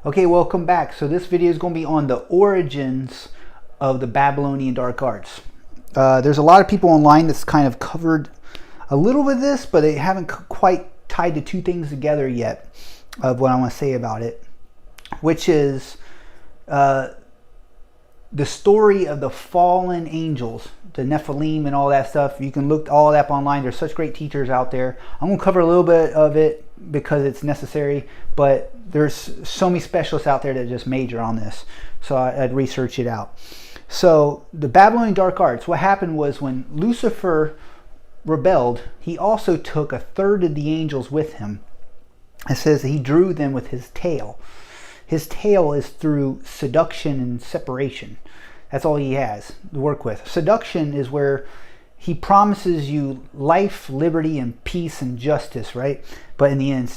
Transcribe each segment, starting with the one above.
Okay, welcome back. So this video is going to be on the origins of the Babylonian dark arts. There's a lot of people online that's kind of covered a little bit of this, but they haven't quite tied the two things together yet of what I want to say about it, which is the story of the fallen angels, the Nephilim and all that stuff. You can look all that up online. There's such great teachers out there. I'm going to cover a little bit of it because it's necessary, but there's so many specialists out there that just major on this, so I'd research it out. So the Babylonian dark arts, what happened was when Lucifer rebelled, he also took a third of the angels with him. It says that he drew them with his tail. His tail is through seduction and separation. That's all he has to work with. Seduction is where he promises you life, liberty, and peace and justice, right? But in the end,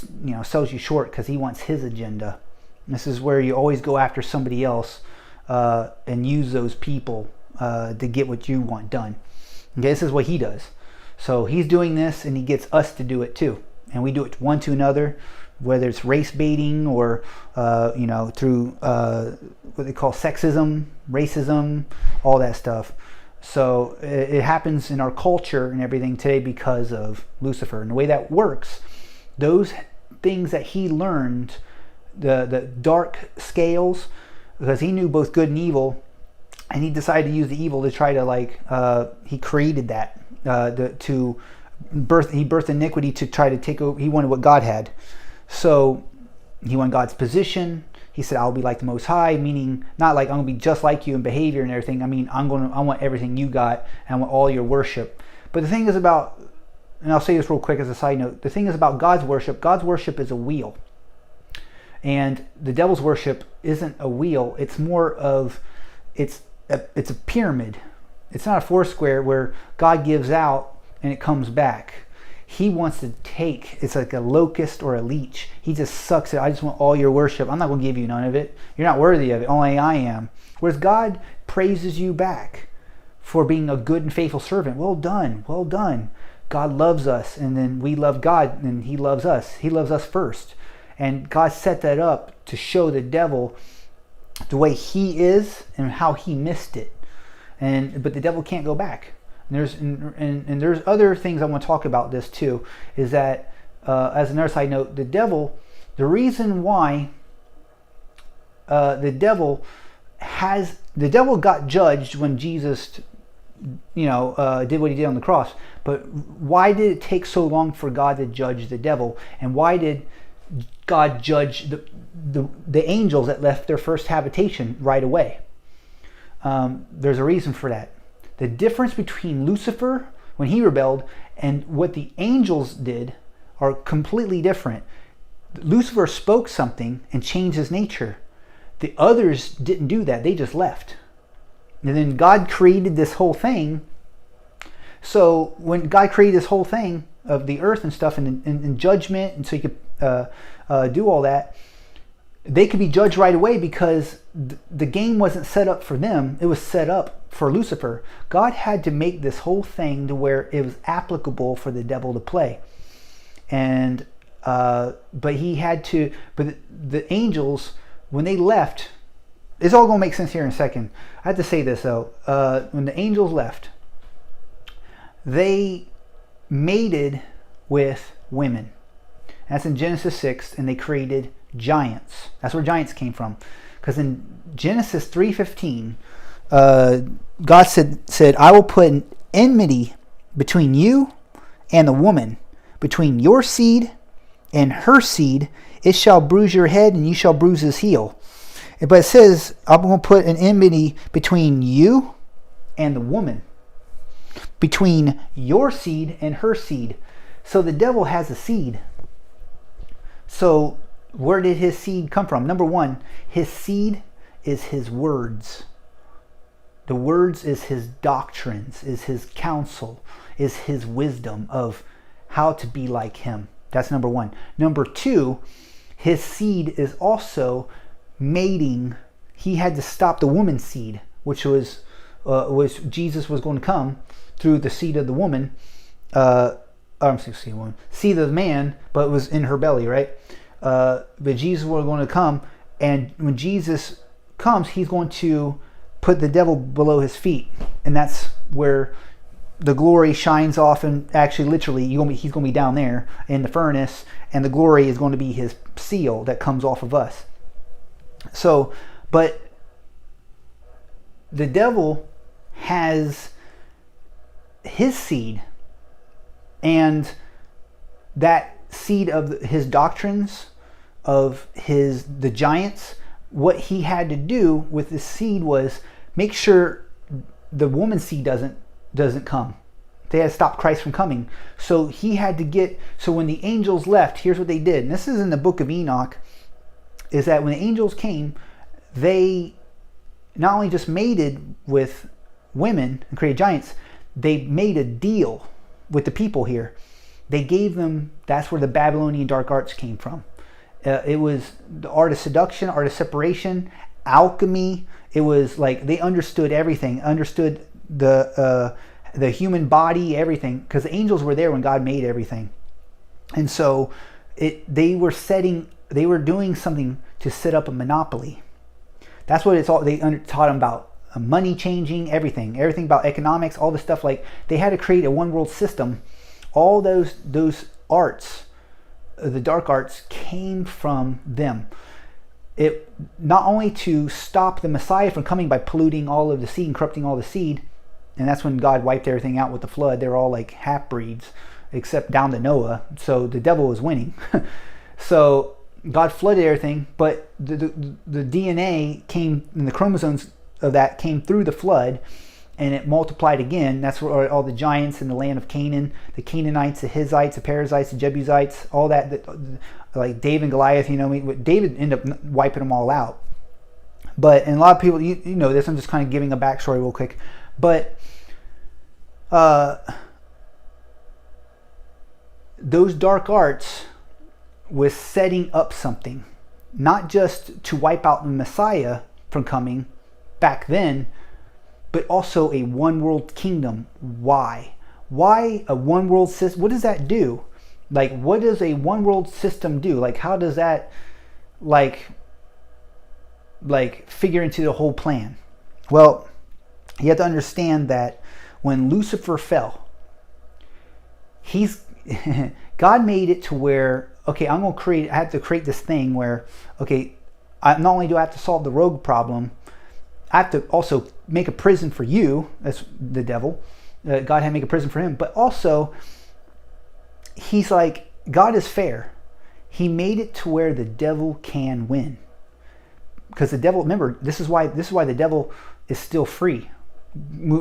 sells you short because he wants his agenda. This is where you always go after somebody else and use those people to get what you want done. Okay, this is what he does. So he's doing this, and he gets us to do it too. And we do it one to another, whether it's race baiting or through what they call sexism, racism, all that stuff. So it happens in our culture and everything today because of Lucifer. And the way that works, those things that he learned, the dark scales, because he knew both good and evil, and he decided to use the evil to try to he created that to birth. He birthed iniquity to try to take over. He wanted what God had. So he wanted God's position. He said, I'll be like the Most High, meaning not like I'm going to be just like you in behavior and everything. I mean, I want everything you got, and I want all your worship. But the thing is about, and I'll say this real quick as a side note, the thing is about God's worship is a wheel. And the devil's worship isn't a wheel. It's more of, it's a pyramid. It's not a four square where God gives out and it comes back. He wants to take, it's like a locust or a leech. He just sucks it. I just want all your worship. I'm not going to give you none of it. You're not worthy of it. Only I am. Whereas God praises you back for being a good and faithful servant. Well done. Well done. God loves us, and then we love God, and he loves us. He loves us first. And God set that up to show the devil the way he is and how he missed it. But the devil can't go back. And there's other things I want to talk about this too, is that as another side note, the reason why the devil got judged when Jesus did what he did on the cross. But why did it take so long for God to judge the devil? And why did God judge the angels that left their first habitation right away? There's a reason for that. The difference between Lucifer, when he rebelled, and what the angels did are completely different. Lucifer spoke something and changed his nature. The others didn't do that. They just left. And then God created this whole thing. So when God created this whole thing of the earth and stuff and judgment, and so he could do all that, they could be judged right away because the game wasn't set up for them. It was set up for Lucifer. God had to make this whole thing to where it was applicable for the devil to play. And but he had to. But the angels, when they left, it's all going to make sense here in a second. I have to say this though. When the angels left, they mated with women. That's in Genesis 6, and they created giants. That's where giants came from. Because in Genesis 3:15, God said, I will put an enmity between you and the woman, between your seed and her seed. It shall bruise your head, and you shall bruise his heel. But it says, I'm going to put an enmity between you and the woman, between your seed and her seed. So the devil has a seed. So where did his seed come from? Number one, his seed is his words. The words is his doctrines, is his counsel, is his wisdom of how to be like him. That's number one. Number two, his seed is also mating. He had to stop the woman's seed, which was Jesus was going to come through the seed of the woman. Seed of the man, but it was in her belly, right? But Jesus was going to come And when Jesus comes, he's going to put the devil below his feet. And that's where the glory shines off, and actually literally he's going to be down there in the furnace, and the glory is going to be his seal that comes off of us. So, but the devil has his seed, and that seed of his doctrines, of the giants, what he had to do with the seed was make sure the woman's seed doesn't come. They had to stop Christ from coming. So he had to so when the angels left, here's what they did. And this is in the book of Enoch, is that when the angels came, they not only just mated with women and created giants, they made a deal with the people here. They gave them, that's where the Babylonian dark arts came from. It was the art of seduction, art of separation, alchemy. It was like they understood everything, understood the human body, everything, because the angels were there when God made everything. And so they were doing something to set up a monopoly. That's what it's all. They taught them about money changing, everything about economics, all the stuff. Like they had to create a one world system. All those arts, the dark arts, came from them. It not only to stop the Messiah from coming by polluting all of the seed and corrupting all the seed, and that's when God wiped everything out with the flood. They're all like half breeds, except down to Noah. So the devil was winning. So God flooded everything, but the DNA came, and the chromosomes of that came through the flood, and it multiplied again. That's where all the giants in the land of Canaan, the Canaanites, the Hittites, the Perizzites, the Jebusites, all that like David and Goliath, David ended up wiping them all out. But, and a lot of people, you know this, I'm just kind of giving a backstory real quick. But those dark arts was setting up something, not just to wipe out the Messiah from coming back then, but also a one world kingdom. Why a one world system? What does that do? Like, what does a one world system do? Like, how does that like figure into the whole plan? Well, you have to understand that when Lucifer fell, God made it to where, okay, I have to create this thing where, okay, not only do I have to solve the rogue problem, I have to also make a prison for you. That's the devil. God had to make a prison for him. But also, he's like, God is fair. He made it to where the devil can win. Because the devil, remember, this is why the devil is still free.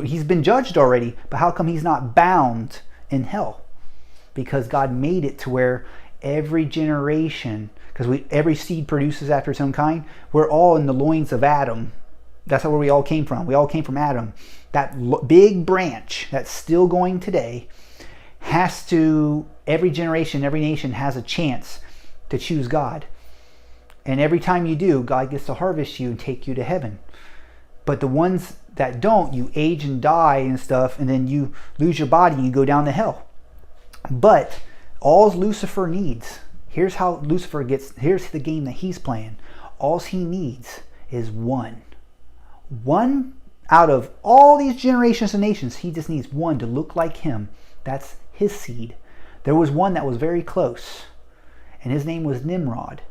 He's been judged already, but how come he's not bound in hell? Because God made it to where every generation, because every seed produces after its own kind, we're all in the loins of Adam. That's where we all came from. We all came from Adam. That big branch that's still going today every generation, every nation has a chance to choose God. And every time you do, God gets to harvest you and take you to heaven. But the ones that don't, you age and die and stuff, and then you lose your body and you go down to hell. But all Lucifer needs, here's the game that he's playing. All he needs is one out of all these generations and nations. He just needs one to look like him. That's his seed. There was one that was very close, and his name was Nimrod.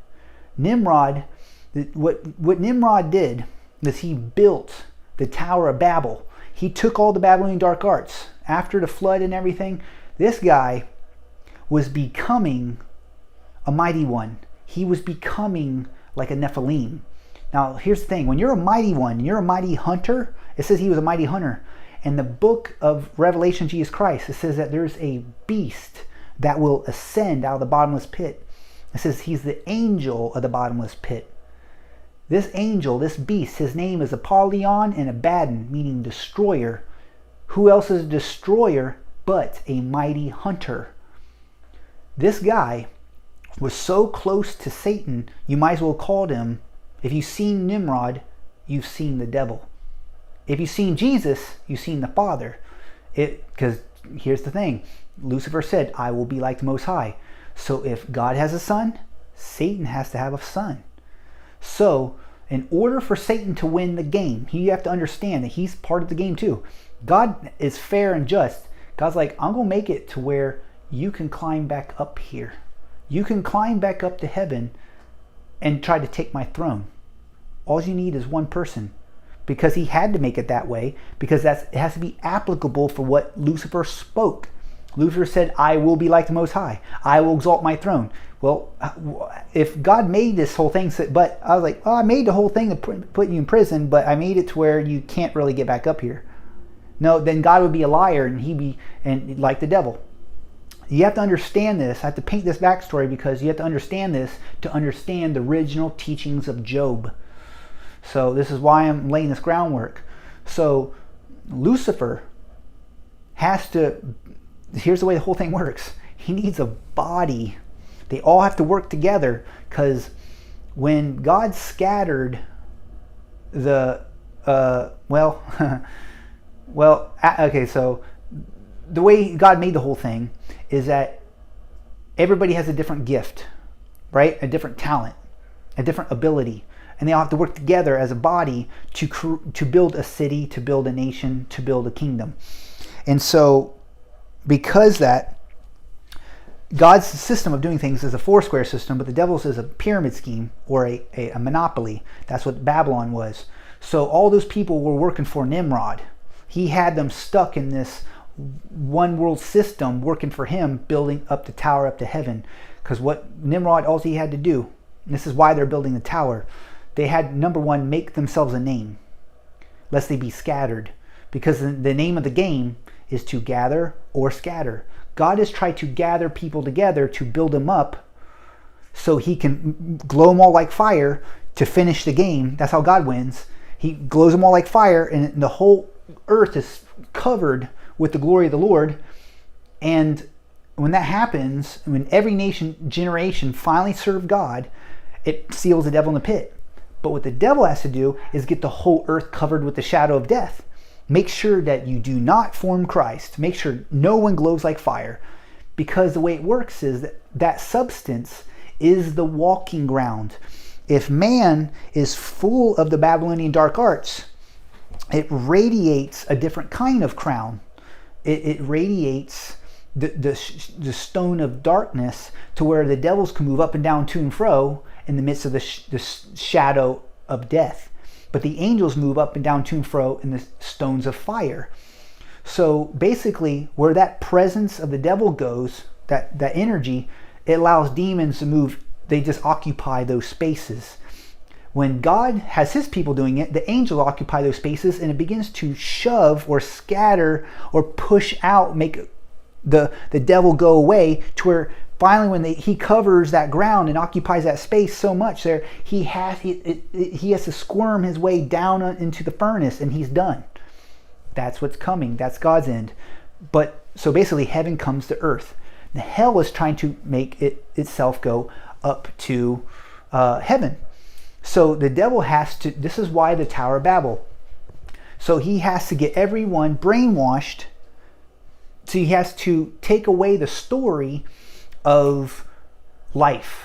What Nimrod did was he built the Tower of Babel. He took all the Babylonian dark arts. After the flood and everything, this guy was becoming a mighty one. He was becoming like a Nephilim. Now, here's the thing. When you're a mighty one, you're a mighty hunter, it says he was a mighty hunter. In the book of Revelation, Jesus Christ, it says that there's a beast that will ascend out of the bottomless pit. It says he's the angel of the bottomless pit. This angel, this beast, his name is Apollyon and Abaddon, meaning destroyer. Who else is a destroyer but a mighty hunter? This guy was so close to Satan, you might as well call him, if you've seen Nimrod, you've seen the devil. If you've seen Jesus, you've seen the Father. Because here's the thing. Lucifer said, I will be like the Most High. So if God has a son, Satan has to have a son. So in order for Satan to win the game, you have to understand that he's part of the game too. God is fair and just. God's like, I'm going to make it to where you can climb back up here. You can climb back up to heaven and try to take my throne. All you need is one person. Because he had to make it that way, because it has to be applicable for what Lucifer spoke. Lucifer said, I will be like the Most High. I will exalt my throne. Well, if God made this whole thing, but I was like, well, I made the whole thing to put you in prison, but I made it to where you can't really get back up here. No, then God would be a liar, and he'd be like the devil. You have to understand this. I have to paint this backstory because you have to understand this to understand the original teachings of Job. So this is why I'm laying this groundwork. So Lucifer has to, here's the way the whole thing works. He needs a body. They all have to work together, because when God scattered the, okay, so the way God made the whole thing is that everybody has a different gift, right? A different talent, a different ability. And they all have to work together as a body to build a city, to build a nation, to build a kingdom. And so because that, God's system of doing things is a four-square system, but the devil's is a pyramid scheme, or a monopoly. That's what Babylon was. So all those people were working for Nimrod. He had them stuck in this one world system, working for him, building up the tower up to heaven. Because what Nimrod, all he had to do, and this is why they're building the tower, they had, number one, make themselves a name, lest they be scattered. Because the name of the game is to gather or scatter. God has tried to gather people together to build them up so he can glow them all like fire to finish the game. That's how God wins. He glows them all like fire, and the whole earth is covered with the glory of the Lord. And when that happens, when every generation finally serve God, it seals the devil in the pit. But what the devil has to do is get the whole earth covered with the shadow of death. Make sure that you do not form Christ. Make sure no one glows like fire. Because the way it works is that substance is the walking ground. If man is full of the Babylonian dark arts, it radiates a different kind of crown. It radiates the stone of darkness, to where the devils can move up and down, to and fro, in the midst of the shadow of death. But the angels move up and down, to and fro, in the stones of fire. So basically, where that presence of the devil goes, that energy, it allows demons to move. They just occupy those spaces. When God has his people doing it, the angels occupy those spaces, and it begins to shove or scatter or push out, make the devil go away, to where finally, when he covers that ground and occupies that space so much there, he has to squirm his way down into the furnace, and he's done. That's what's coming. That's God's end. But so basically, heaven comes to earth. The hell is trying to make itself go up to heaven. So the devil has to. This is why the Tower of Babel. So he has to get everyone brainwashed. So he has to take away the story of life.